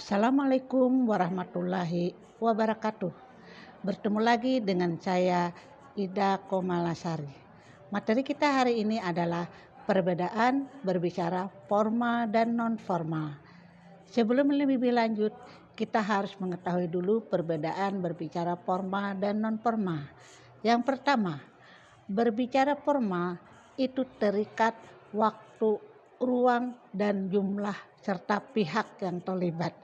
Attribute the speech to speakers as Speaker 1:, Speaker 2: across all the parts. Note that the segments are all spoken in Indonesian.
Speaker 1: Assalamualaikum warahmatullahi wabarakatuh. Bertemu lagi dengan saya Ida Komalasari. Materi kita hari ini adalah perbedaan berbicara formal dan non formal. Sebelum lebih lanjut, kita harus mengetahui dulu perbedaan berbicara formal dan non formal. Yang pertama, berbicara formal itu terikat waktu, ruang, dan jumlah serta pihak yang terlibat.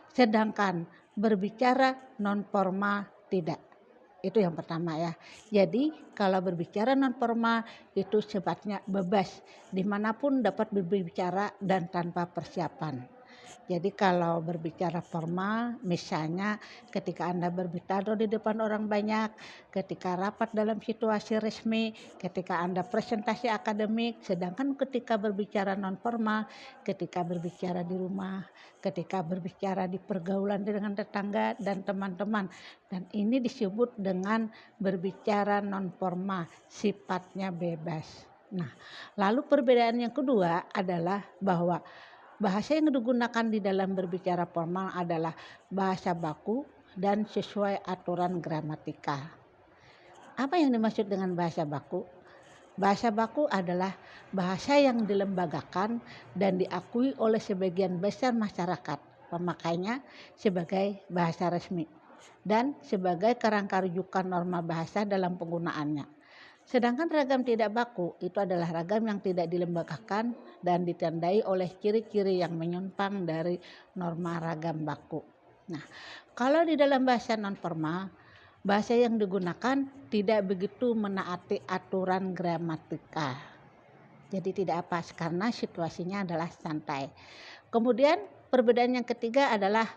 Speaker 1: Sedangkan berbicara non formal tidak. Itu yang pertama ya. Jadi kalau berbicara non formal itu sifatnya bebas, dimanapun dapat berbicara dan tanpa persiapan. Jadi kalau berbicara formal, misalnya ketika Anda berbicara di depan orang banyak, ketika rapat dalam situasi resmi, ketika Anda presentasi akademik, sedangkan ketika berbicara non formal, ketika berbicara di rumah, ketika berbicara di pergaulan dengan tetangga dan teman-teman. Dan ini disebut dengan berbicara non formal, sifatnya bebas. Nah, lalu perbedaan yang kedua adalah bahwa bahasa yang digunakan di dalam berbicara formal adalah bahasa baku dan sesuai aturan gramatikal. Apa yang dimaksud dengan bahasa baku? Bahasa baku adalah bahasa yang dilembagakan dan diakui oleh sebagian besar masyarakat pemakainya sebagai bahasa resmi dan sebagai kerangka rujukan norma bahasa dalam penggunaannya. Sedangkan ragam tidak baku itu adalah ragam yang tidak dilembagakan dan ditandai oleh ciri-ciri yang menyimpang dari norma ragam baku. Nah, kalau di dalam bahasa non formal, bahasa yang digunakan tidak begitu menaati aturan gramatikal. Jadi tidak apa karena situasinya adalah santai. Kemudian perbedaan yang ketiga adalah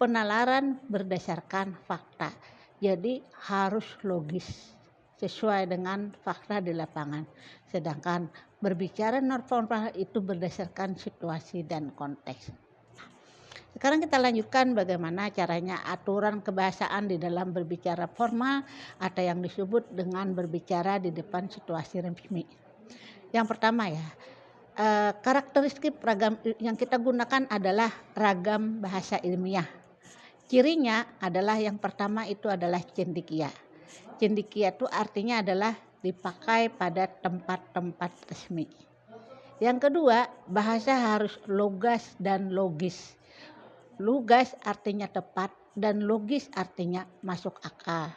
Speaker 1: penalaran berdasarkan fakta. Jadi harus logis sesuai dengan fakta di lapangan. Sedangkan berbicara non formal itu berdasarkan situasi dan konteks. Sekarang kita lanjutkan bagaimana caranya aturan kebahasaan di dalam berbicara formal atau yang disebut dengan berbicara di depan situasi resmi. Yang pertama ya, karakteristik ragam yang kita gunakan adalah ragam bahasa ilmiah. Cirinya adalah yang pertama itu adalah cendekia. Cendekia itu artinya adalah dipakai pada tempat-tempat resmi. Yang kedua, bahasa harus logas dan logis. Lugas artinya tepat dan logis artinya masuk akal.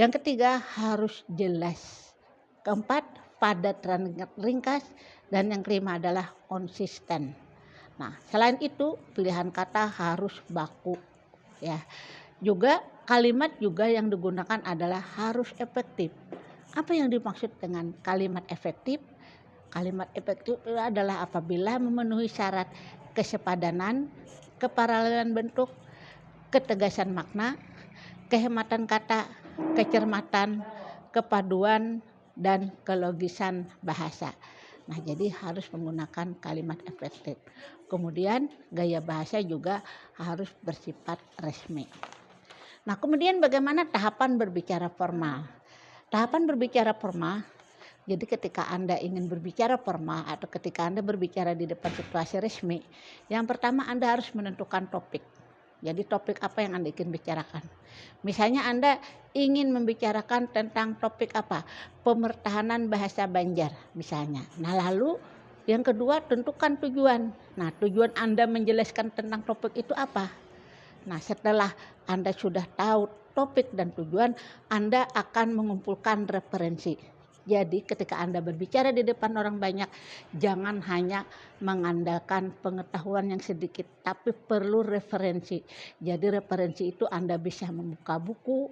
Speaker 1: Yang ketiga, harus jelas. Keempat, padat dan ringkas. Dan yang kelima adalah konsisten. Nah, selain itu pilihan kata harus baku ya. Juga kalimat juga yang digunakan adalah harus efektif. Apa yang dimaksud dengan kalimat efektif? Kalimat efektif adalah apabila memenuhi syarat kesepadanan, keparalelan bentuk, ketegasan makna, kehematan kata, kecermatan, kepaduan, dan kelogisan bahasa. Nah, jadi harus menggunakan kalimat efektif. Kemudian gaya bahasa juga harus bersifat resmi. Nah, kemudian bagaimana tahapan berbicara formal? Tahapan berbicara formal, jadi ketika Anda ingin berbicara formal atau ketika Anda berbicara di depan situasi resmi, yang pertama Anda harus menentukan topik. Jadi topik apa yang Anda ingin bicarakan. Misalnya Anda ingin membicarakan tentang topik apa? Pemertahanan bahasa Banjar misalnya. Nah, lalu yang kedua tentukan tujuan. Nah, tujuan Anda menjelaskan tentang topik itu apa? Nah, setelah Anda sudah tahu topik dan tujuan, Anda akan mengumpulkan referensi. Jadi ketika Anda berbicara di depan orang banyak, jangan hanya mengandalkan pengetahuan yang sedikit, tapi perlu referensi. Jadi referensi itu Anda bisa membuka buku,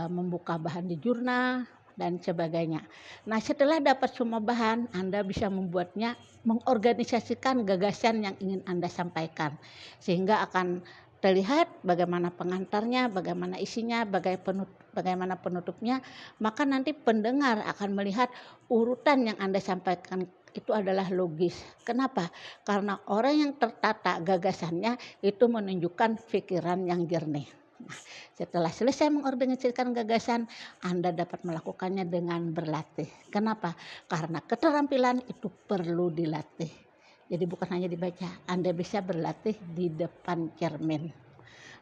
Speaker 1: membuka bahan di jurnal, dan sebagainya. Nah, setelah dapat semua bahan, Anda bisa membuatnya, mengorganisasikan gagasan yang ingin Anda sampaikan. Sehingga akan terlihat bagaimana pengantarnya, bagaimana isinya, bagaimana penutupnya, maka nanti pendengar akan melihat urutan yang Anda sampaikan itu adalah logis. Kenapa? Karena orang yang tertata gagasannya itu menunjukkan pikiran yang jernih. Nah, setelah selesai mengorganisasikan gagasan, Anda dapat melakukannya dengan berlatih. Kenapa? Karena keterampilan itu perlu dilatih. Jadi bukan hanya dibaca, Anda bisa berlatih di depan cermin.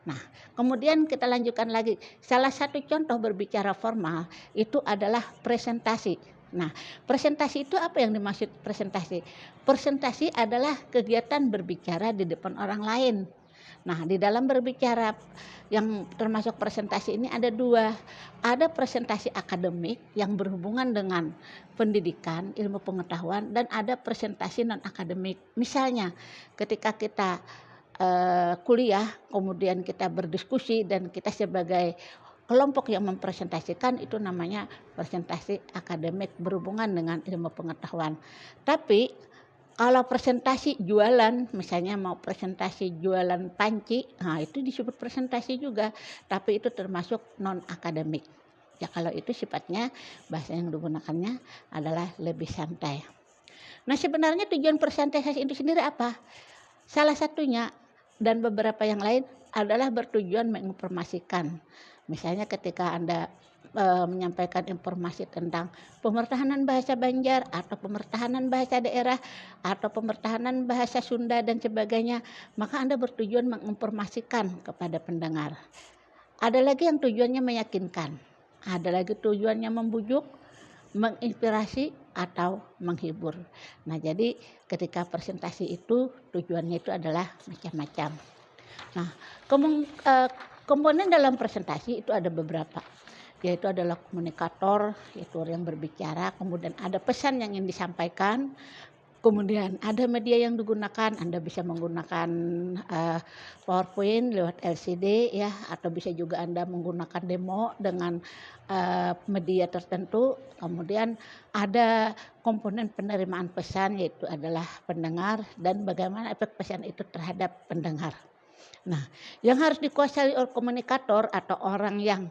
Speaker 1: Nah, kemudian kita lanjutkan lagi. Salah satu contoh berbicara formal itu adalah presentasi. Nah, presentasi itu apa yang dimaksud presentasi? Presentasi adalah kegiatan berbicara di depan orang lain. Nah, di dalam berbicara yang termasuk presentasi ini ada dua. Ada presentasi akademik yang berhubungan dengan pendidikan, ilmu pengetahuan, dan ada presentasi non-akademik. Misalnya, ketika kita kuliah, kemudian kita berdiskusi dan kita sebagai kelompok yang mempresentasikan, itu namanya presentasi akademik berhubungan dengan ilmu pengetahuan. Tapi kalau presentasi jualan, misalnya mau presentasi jualan panci, nah itu disebut presentasi juga, tapi itu termasuk non akademik. Ya kalau itu sifatnya bahasa yang digunakannya adalah lebih santai. Nah, sebenarnya tujuan presentasi itu sendiri apa? Salah satunya dan beberapa yang lain adalah bertujuan menginformasikan. Misalnya ketika Anda menyampaikan informasi tentang pemertahanan bahasa Banjar atau pemertahanan bahasa daerah atau pemertahanan bahasa Sunda dan sebagainya, maka Anda bertujuan menginformasikan kepada pendengar. Ada lagi yang tujuannya meyakinkan, ada lagi tujuannya membujuk, menginspirasi atau menghibur. Nah, jadi ketika presentasi itu tujuannya itu adalah macam-macam. Nah, komponen dalam presentasi itu ada beberapa, yaitu adalah komunikator, yaitu yang berbicara, kemudian ada pesan yang ingin disampaikan, kemudian ada media yang digunakan, Anda bisa menggunakan PowerPoint lewat LCD ya, atau bisa juga Anda menggunakan demo dengan media tertentu. Kemudian ada komponen penerimaan pesan, yaitu adalah pendengar dan bagaimana efek pesan itu terhadap pendengar. Nah, yang harus dikuasai oleh komunikator atau orang yang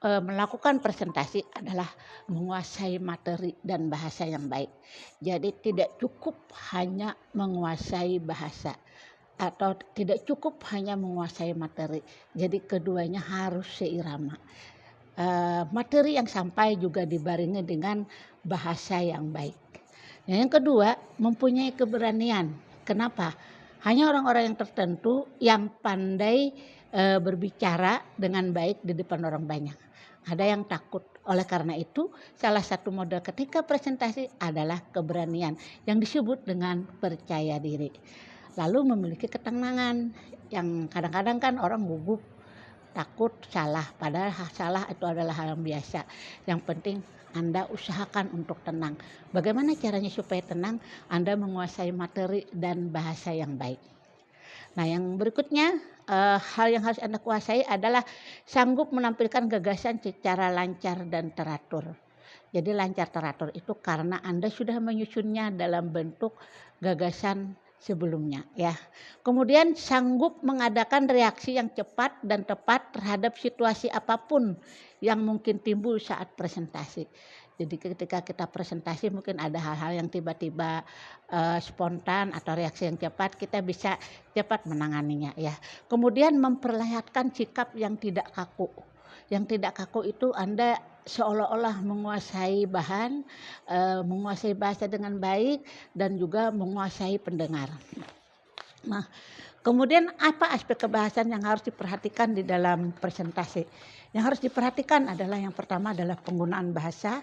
Speaker 1: melakukan presentasi adalah menguasai materi dan bahasa yang baik. Jadi tidak cukup hanya menguasai bahasa atau tidak cukup hanya menguasai materi. Jadi keduanya harus seirama. Materi yang sampai juga dibarengi dengan bahasa yang baik. Yang kedua, mempunyai keberanian. Kenapa? Hanya orang-orang yang tertentu yang pandai berbicara dengan baik di depan orang banyak. Ada yang takut. Oleh karena itu, salah satu modal ketika presentasi adalah keberanian yang disebut dengan percaya diri. Lalu memiliki ketenangan yang kadang-kadang kan orang gugup, takut salah, padahal salah itu adalah hal yang biasa. Yang penting Anda usahakan untuk tenang. Bagaimana caranya supaya tenang? Anda menguasai materi dan bahasa yang baik. Nah, yang berikutnya hal yang harus Anda kuasai adalah sanggup menampilkan gagasan secara lancar dan teratur. Jadi lancar teratur itu karena Anda sudah menyusunnya dalam bentuk gagasan sebelumnya ya. Kemudian sanggup mengadakan reaksi yang cepat dan tepat terhadap situasi apapun yang mungkin timbul saat presentasi. Jadi ketika kita presentasi mungkin ada hal-hal yang tiba-tiba spontan atau reaksi yang cepat, kita bisa cepat menanganinya ya. Kemudian memperlihatkan sikap yang tidak kaku. Yang tidak kaku itu Anda seolah-olah menguasai bahan, menguasai bahasa dengan baik dan juga menguasai pendengar. Nah, kemudian apa aspek kebahasan yang harus diperhatikan di dalam presentasi? Yang harus diperhatikan adalah yang pertama adalah penggunaan bahasa.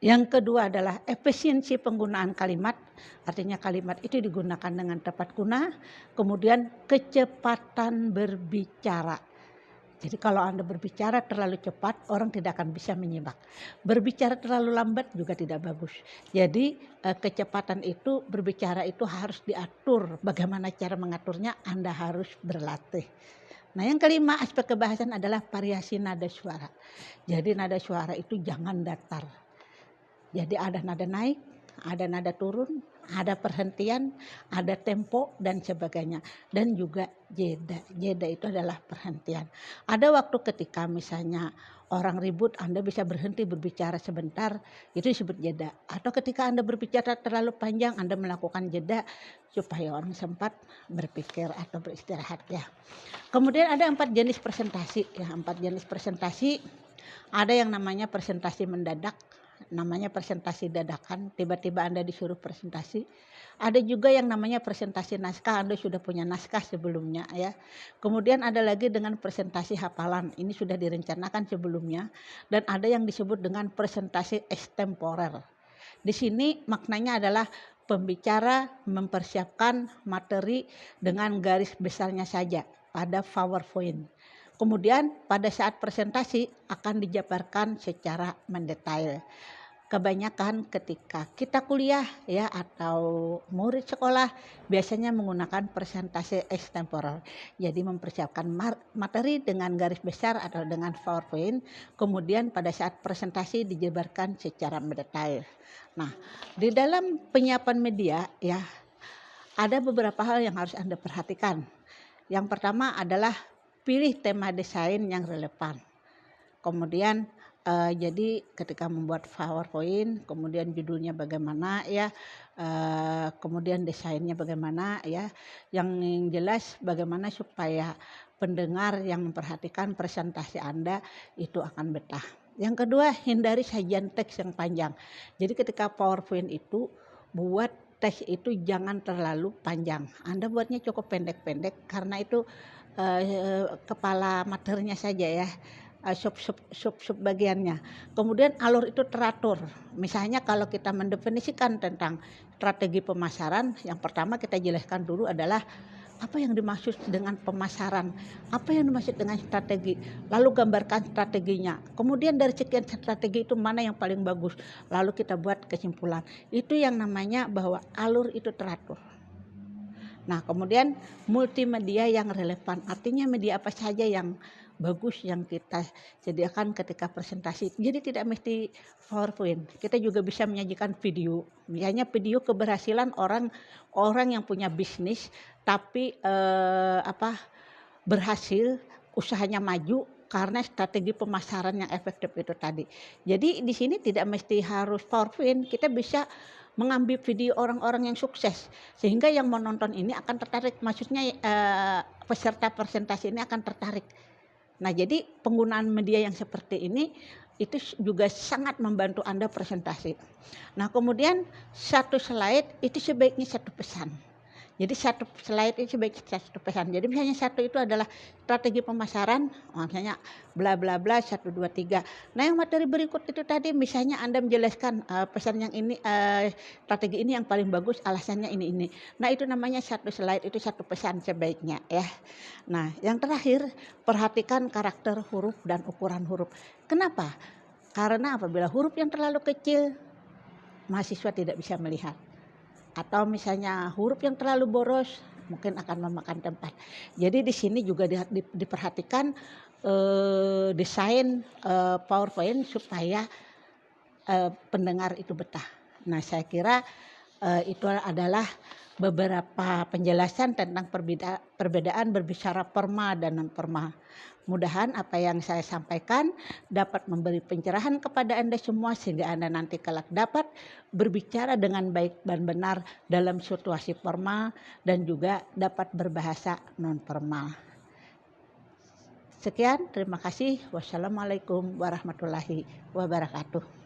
Speaker 1: Yang kedua adalah efisiensi penggunaan kalimat, artinya kalimat itu digunakan dengan tepat guna. Kemudian kecepatan berbicara. Jadi kalau Anda berbicara terlalu cepat, orang tidak akan bisa menyimak. Berbicara terlalu lambat juga tidak bagus. Jadi kecepatan itu, berbicara itu harus diatur. Bagaimana cara mengaturnya? Anda harus berlatih. Nah, yang kelima aspek kebahasan adalah variasi nada suara. Jadi nada suara itu jangan datar. Jadi ada nada naik, ada nada turun, ada perhentian, ada tempo dan sebagainya. Dan juga jeda. Jeda itu adalah perhentian. Ada waktu ketika misalnya orang ribut, Anda bisa berhenti berbicara sebentar, itu disebut jeda. Atau ketika Anda berbicara terlalu panjang, Anda melakukan jeda supaya orang sempat berpikir atau beristirahat ya. Kemudian ada 4 jenis presentasi ya. 4 jenis presentasi. Ada yang namanya presentasi mendadak. namanya presentasi dadakan, tiba-tiba Anda disuruh presentasi. Ada juga yang namanya presentasi naskah, Anda sudah punya naskah sebelumnya ya. Kemudian ada lagi dengan presentasi hafalan, ini sudah direncanakan sebelumnya. Dan ada yang disebut dengan presentasi extemporer. Di sini maknanya adalah pembicara mempersiapkan materi dengan garis besarnya saja pada PowerPoint. Kemudian pada saat presentasi akan dijabarkan secara mendetail. Kebanyakan ketika kita kuliah ya atau murid sekolah biasanya menggunakan presentasi extemporer. Jadi mempersiapkan materi dengan garis besar atau dengan PowerPoint, kemudian pada saat presentasi dijabarkan secara mendetail. Nah, di dalam penyiapan media ya ada beberapa hal yang harus Anda perhatikan. Yang pertama adalah pilih tema desain yang relevan. Kemudian jadi ketika membuat PowerPoint, kemudian judulnya bagaimana ya, kemudian desainnya bagaimana ya, yang jelas bagaimana supaya pendengar yang memperhatikan presentasi Anda itu akan betah. Yang kedua, hindari sajian teks yang panjang. Jadi ketika PowerPoint itu buat teks itu jangan terlalu panjang. Anda buatnya cukup pendek-pendek karena itu kepala materinya saja ya. Sub bagiannya. Kemudian alur itu teratur. Misalnya kalau kita mendefinisikan tentang strategi pemasaran, yang pertama kita jelaskan dulu adalah apa yang dimaksud dengan pemasaran, apa yang dimaksud dengan strategi, lalu gambarkan strateginya. Kemudian dari sekian strategi itu mana yang paling bagus, lalu kita buat kesimpulan. Itu yang namanya bahwa alur itu teratur. Nah, kemudian multimedia yang relevan, artinya media apa saja yang bagus yang kita sediakan ketika presentasi. Jadi tidak mesti PowerPoint. Kita juga bisa menyajikan video. Misalnya video keberhasilan orang yang punya bisnis tapi berhasil, usahanya maju karena strategi pemasaran yang efektif itu tadi. Jadi di sini tidak mesti harus PowerPoint. Kita bisa mengambil video orang-orang yang sukses sehingga yang menonton ini akan tertarik. Maksudnya peserta presentasi ini akan tertarik. Nah, jadi penggunaan media yang seperti ini itu juga sangat membantu Anda presentasi. Nah, kemudian satu slide itu sebaiknya satu pesan. Jadi satu slide itu sebaiknya satu pesan. Jadi misalnya satu itu adalah strategi pemasaran, misalnya bla bla bla 1 2 3. Nah, yang materi berikut itu tadi misalnya Anda menjelaskan pesan yang ini strategi ini yang paling bagus alasannya ini. Nah, itu namanya satu slide itu satu pesan sebaiknya ya. Nah, yang terakhir perhatikan karakter huruf dan ukuran huruf. Kenapa? Karena apabila huruf yang terlalu kecil mahasiswa tidak bisa melihat. Atau misalnya huruf yang terlalu boros mungkin akan memakan tempat. Jadi di sini juga diperhatikan desain PowerPoint supaya pendengar itu betah. Nah, saya kira itu adalah beberapa penjelasan tentang perbedaan berbicara formal dan non formal. Mudahan apa yang saya sampaikan dapat memberi pencerahan kepada Anda semua sehingga Anda nanti kelak dapat berbicara dengan baik dan benar dalam situasi formal dan juga dapat berbahasa non formal. Sekian, terima kasih. Wassalamualaikum warahmatullahi wabarakatuh.